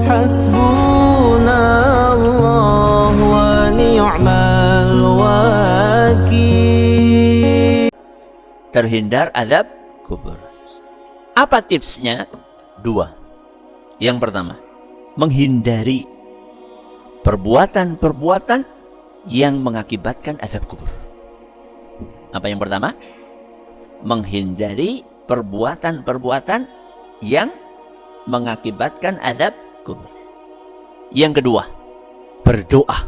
Hasbunallah wa ni'mal wakil. Terhindar azab kubur. Apa tipsnya? 2. Yang pertama, menghindari perbuatan-perbuatan yang mengakibatkan azab kubur. Apa yang pertama? Menghindari perbuatan-perbuatan yang mengakibatkan azab kubur. Yang kedua, berdoa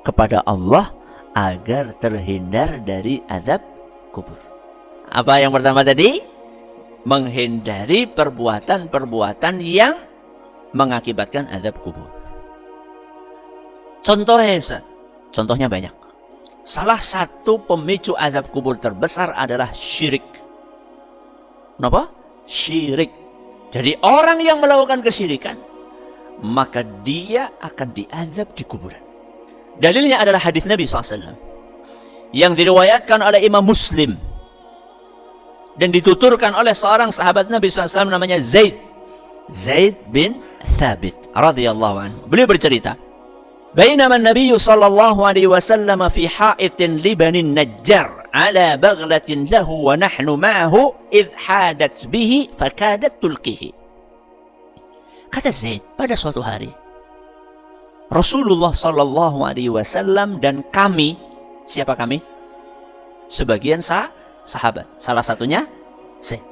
kepada Allah agar terhindar dari azab kubur. Apa yang pertama tadi? Menghindari perbuatan-perbuatan yang mengakibatkan azab kubur. Contohnya, Ustaz. Contohnya banyak. Salah satu pemicu azab kubur terbesar adalah syirik. Kenapa? Syirik. Jadi orang yang melakukan kesyirikan, maka dia akan diazab di kuburan. Dalilnya adalah hadis Nabi SAW yang diriwayatkan oleh Imam Muslim dan dituturkan oleh seorang sahabat Nabi SAW namanya Zaid bin Thabit radhiyallahu anhu. Beliau bercerita, "Bainama an-nabiy sallallahu alaihi wasallam fi ha'itin li Bani Najjar ala baghlatin lahu wa nahnu ma'ahu idh hadat bihi fakadat tulqihi." Kata Zaid, pada suatu hari Rasulullah sallallahu alaihi wasallam dan kami, siapa kami? Sebagian sahabat, salah satunya Zaid,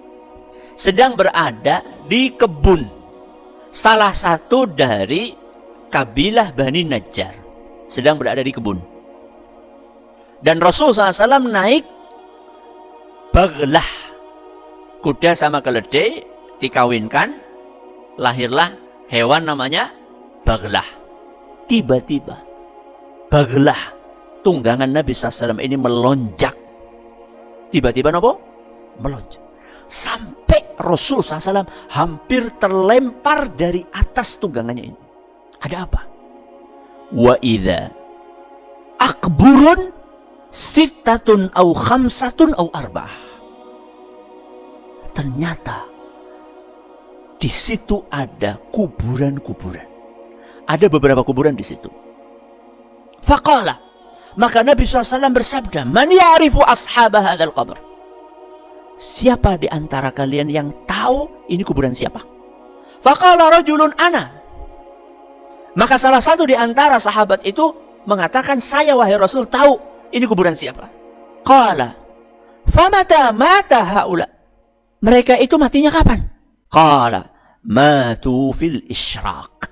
sedang berada di kebun salah satu dari kabilah Bani Najjar, sedang berada di kebun. Dan Rasulullah SAW naik baglah, kuda sama keledai dikawinkan, lahirlah hewan namanya baglah. Tiba-tiba baglah tunggangan Nabi SAW ini melonjak. Tiba-tiba apa? Melonjak. Sampai Rasulullah SAW hampir terlempar dari atas tunggangannya ini. Ada apa? Wa idza akburun sittatun au khamsatun au arba'ah. Ternyata di situ ada kuburan-kuburan. Ada beberapa kuburan di situ. Faqala, maka Nabi SAW bersabda, "Man ya'rifu ashaba hadzal qabr?" Siapa di antara kalian yang tahu ini kuburan siapa? Faqala rajulun ana. Maka salah satu di antara sahabat itu mengatakan, "Saya wahai Rasul tahu ini kuburan siapa." Qala, "Famata mata haula?" Mereka itu matinya kapan? Qala, "Matu fil isyraq."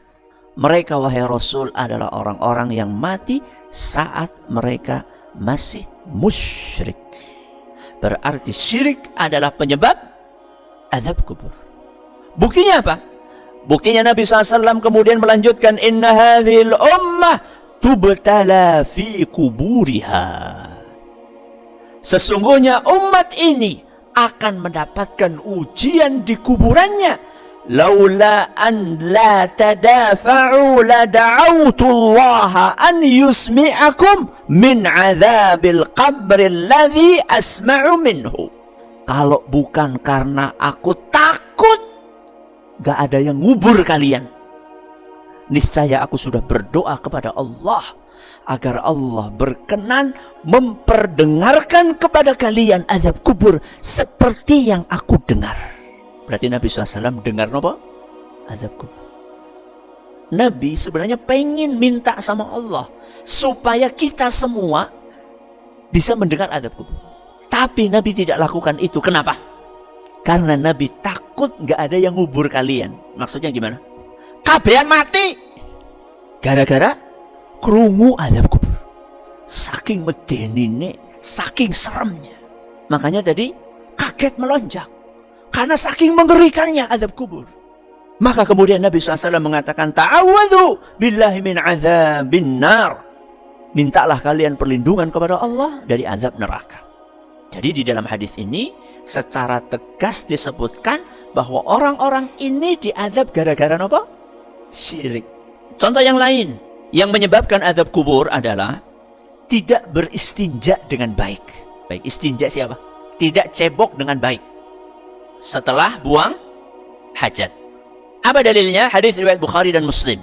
Mereka wahai Rasul adalah orang-orang yang mati saat mereka masih musyrik. Berarti syirik adalah penyebab azab kubur. Buktinya apa? Buktinya Nabi SAW kemudian melanjutkan, "Inna hadhil ummah tubtala fi kuburiha." Sesungguhnya umat ini akan mendapatkan ujian di kuburannya. Laula an la tadafa'u la da'autullaha an yusmi'akum min azabil qabri alladhi asma'u minhu. Kalau bukan karena aku takut gak ada yang ngubur kalian, niscaya aku sudah berdoa kepada Allah agar Allah berkenan memperdengarkan kepada kalian azab kubur seperti yang aku dengar. Berarti Nabi SAW dengar apa? Azab kubur. Nabi sebenarnya pengen minta sama Allah supaya kita semua bisa mendengar azab kubur. Tapi Nabi tidak lakukan itu. Kenapa? Karena Nabi takut gak ada yang ngubur kalian. Maksudnya gimana? Kabehan mati gara-gara krungu azab kubur. Saking medenine, saking seremnya. Makanya tadi kaget melonjak. Karena saking mengerikannya azab kubur. Maka kemudian Nabi SAW mengatakan, "Ta'awadhu billahi min azabin nar." Mintalah kalian perlindungan kepada Allah dari azab neraka. Jadi di dalam hadis ini secara tegas disebutkan bahwa orang-orang ini diazab gara-gara apa? Syirik. Contoh yang lain yang menyebabkan azab kubur adalah tidak beristinja dengan baik. Baik, istinja siapa? Tidak cebok dengan baik setelah buang hajat. Apa dalilnya? Hadis riwayat Bukhari dan Muslim.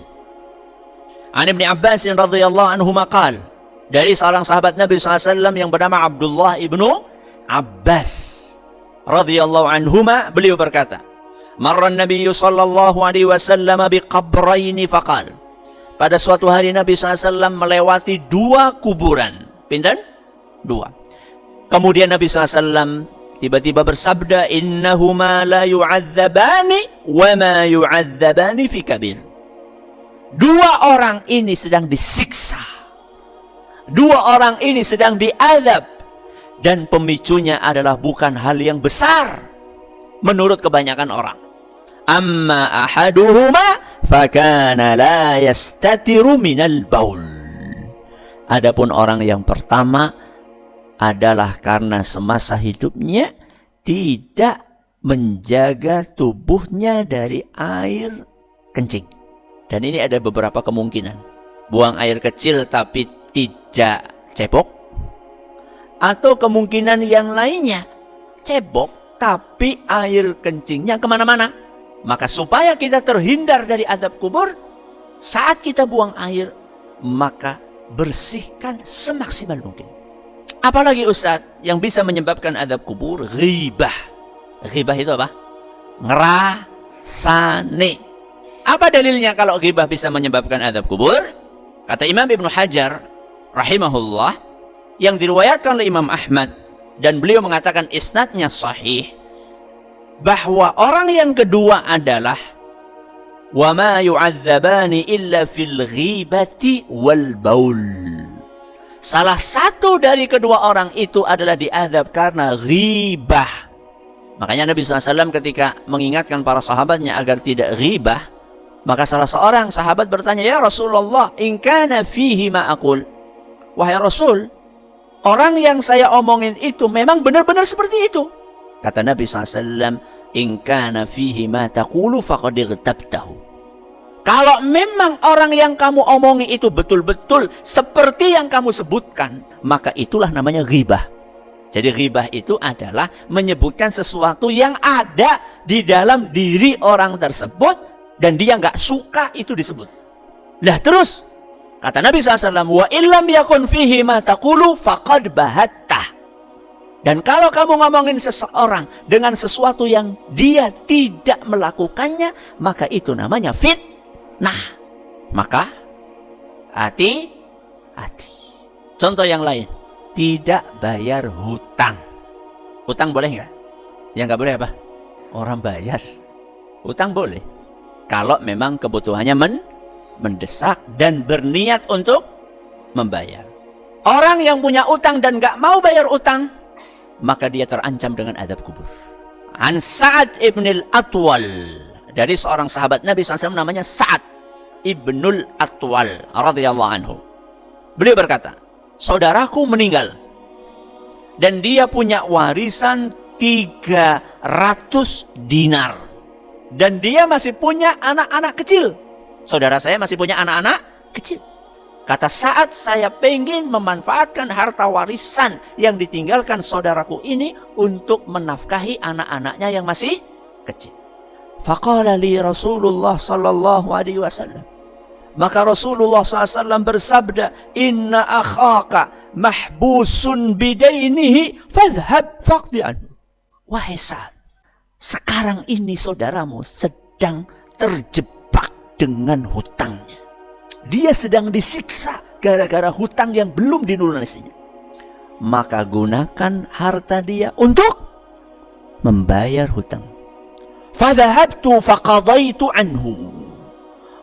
An Ibnu Abbas radhiyallahu anhu maqal, dari seorang sahabat Nabi SAW yang bernama Abdullah ibnu Abbas radhiyallahu anhuma, beliau berkata, marra Nabi sallallahu alaihi wasallam biqabraini faqal. Pada suatu hari Nabi SAW melewati dua kuburan. Pinten? Dua. Kemudian Nabi SAW tiba-tiba bersabda, innahuma la yu'adzabani wa ma yu'adzabani fi kabir. Dua orang ini sedang disiksa. Dua orang ini sedang diazab. Dan pemicunya adalah bukan hal yang besar menurut kebanyakan orang. Amma ahaduhuma fakana la yastatiru minal baul. Adapun orang yang pertama adalah karena semasa hidupnya tidak menjaga tubuhnya dari air kencing. Dan ini ada beberapa kemungkinan. Buang air kecil tapi tidak cebok. Atau kemungkinan yang lainnya, cebok tapi air kencingnya kemana-mana. Maka supaya kita terhindar dari azab kubur, saat kita buang air, maka bersihkan semaksimal mungkin. Apalagi Ustadz, yang bisa menyebabkan azab kubur, ghibah. Ghibah itu apa? Ngerasane. Apa dalilnya kalau ghibah bisa menyebabkan azab kubur? Kata Imam Ibnu Hajar rahimahullah, yang diriwayatkan oleh Imam Ahmad, dan beliau mengatakan isnadnya sahih, bahwa orang yang kedua adalah wa ma yu'adzabani illa fil ghibati wal baul. Salah satu dari kedua orang itu adalah diazab karena ghibah. Makanya Nabi SAW ketika mengingatkan para sahabatnya agar tidak ghibah, maka salah seorang sahabat bertanya, ya Rasulullah, in kana fihi ma aqul. Wahai Rasul, orang yang saya omongin itu memang benar-benar seperti itu. Kata Nabi SAW, in kana fihi ma taqulu faqad igtabtahu. Kalau memang orang yang kamu omongi itu betul-betul seperti yang kamu sebutkan, maka itulah namanya ghibah. Jadi ghibah itu adalah menyebutkan sesuatu yang ada di dalam diri orang tersebut dan dia nggak suka itu disebut. Lah terus kata Nabi SAW, wa illam yakun fihi ma taqulu faqad bahattah. Dan kalau kamu ngomongin seseorang dengan sesuatu yang dia tidak melakukannya, maka itu namanya fitnah. Maka hati-hati. Contoh yang lain, tidak bayar hutang. Hutang boleh nggak? Yang nggak boleh apa? Orang bayar. Hutang boleh kalau memang kebutuhannya mendesak dan berniat untuk membayar. Orang yang punya utang dan nggak mau bayar utang, maka dia terancam dengan azab kubur. An Sa'ad ibn al-Atwal, dari seorang sahabat Nabi SAW namanya Sa'ad ibn al-Atwal radhiyallahu anhu. Beliau berkata, saudaraku meninggal dan dia punya warisan 300 dinar dan dia masih punya anak-anak kecil. Saudara saya masih punya anak-anak kecil. Kata Sa'ad, saya pengen memanfaatkan harta warisan yang ditinggalkan saudaraku ini untuk menafkahi anak-anaknya yang masih kecil. Faqala li Rasulullah sallallahu alaihi wasallam. Maka Rasulullah SAW bersabda, inna akhaka mahbusun bidainihi fadhhab faqdi anhu. Wahai Sa'ad, sekarang ini saudaramu sedang terjebak dengan hutangnya. Dia sedang disiksa gara-gara hutang yang belum dilunasinya. Maka gunakan harta dia untuk membayar hutang. Fadhahabtu faqadaitu anhu.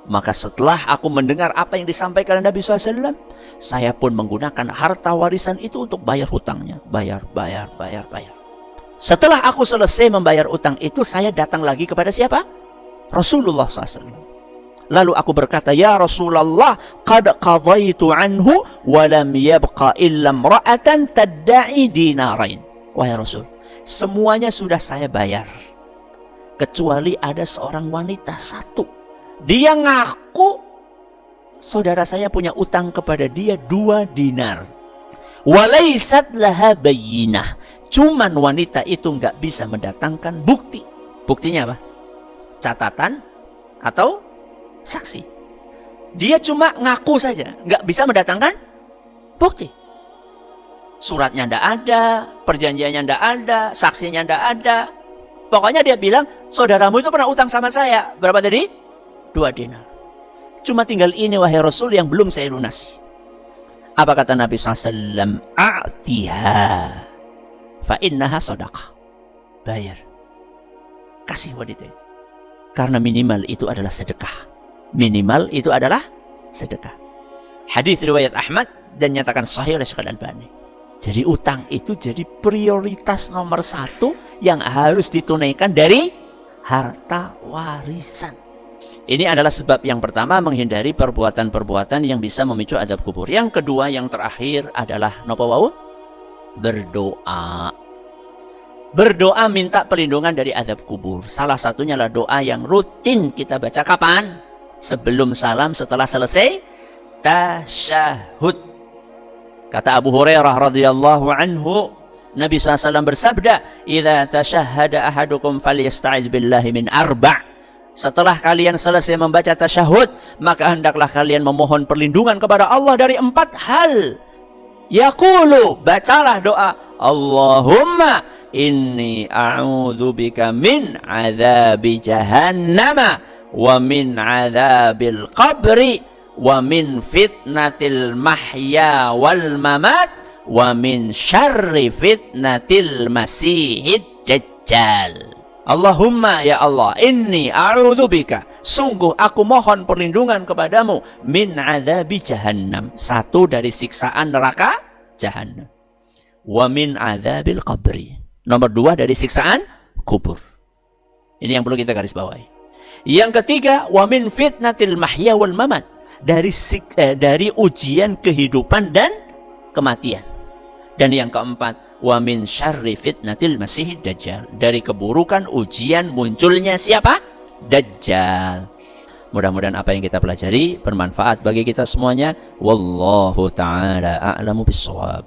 Maka setelah aku mendengar apa yang disampaikan Nabi SAW, saya pun menggunakan harta warisan itu untuk bayar hutangnya. Bayar. Setelah aku selesai membayar hutang itu, saya datang lagi kepada siapa? Rasulullah SAW. Lalu aku berkata, ya Rasulullah, qad qadaitu anhu wa lam yabqa illa imra'atan tadda'i dinarain. Wahai Rasul, semuanya sudah saya bayar, kecuali ada seorang wanita satu. Dia ngaku saudara saya punya utang kepada dia 2 dinar. Walaysat laha bayyinah. Cuman wanita itu nggak bisa mendatangkan bukti. Buktinya apa? Catatan atau saksi. Dia cuma ngaku saja, nggak bisa mendatangkan bukti. Suratnya ndak ada, perjanjiannya ndak ada, saksinya ndak ada. Pokoknya dia bilang, saudaramu itu pernah utang sama saya. Berapa tadi? 2 dinar. Cuma tinggal ini wahai Rasul yang belum saya lunasi. Apa kata Nabi SAW? A'tiha fa innaha sadaqah. Bayar. Kasih wanita itu. Karena minimal itu adalah sedekah. Minimal itu adalah sedekah. Hadis riwayat Ahmad dan nyatakan sahih oleh Syekh Al-Albani. Jadi utang itu jadi prioritas nomor 1 yang harus ditunaikan dari harta warisan. Ini adalah sebab yang pertama, menghindari perbuatan-perbuatan yang bisa memicu azab kubur. Yang kedua, yang terakhir adalah napa wau? Berdoa. Berdoa minta perlindungan dari azab kubur. Salah satunya adalah doa yang rutin kita baca kapan? Sebelum salam, setelah selesai tasyahud. Kata Abu Hurairah radhiyallahu anhu, Nabi SAW bersabda, "Idza tashahhada ahadukum falyasta'idz billahi min 4." Setelah kalian selesai membaca tasyahud, maka hendaklah kalian memohon perlindungan kepada Allah dari 4 hal. Yaqulu, bacalah doa, Allahumma inni a'udzubika min adzabi jahannama wa min adzabil qabri wa min fitnatil mahya wal mamat wa min syarri fitnatil masihid dajjal. Allahumma, ya Allah, inni a'udzubika, sungguh aku mohon perlindungan kepadamu, min adzabi jahannam, 1 dari siksaan neraka jahannam, wa min adzabil qabri, nomor 2 dari siksaan kubur. Ini yang perlu kita garis bawahi. Yang ketiga, wa min fitnatil mahya wal mamat, dari ujian kehidupan dan kematian. Dan yang keempat, wa min syarri fitnatil masihid dajjal, dari keburukan ujian munculnya siapa? Dajjal. Mudah-mudahan apa yang kita pelajari bermanfaat bagi kita semuanya. Wallahu ta'ala a'lamu bissawab.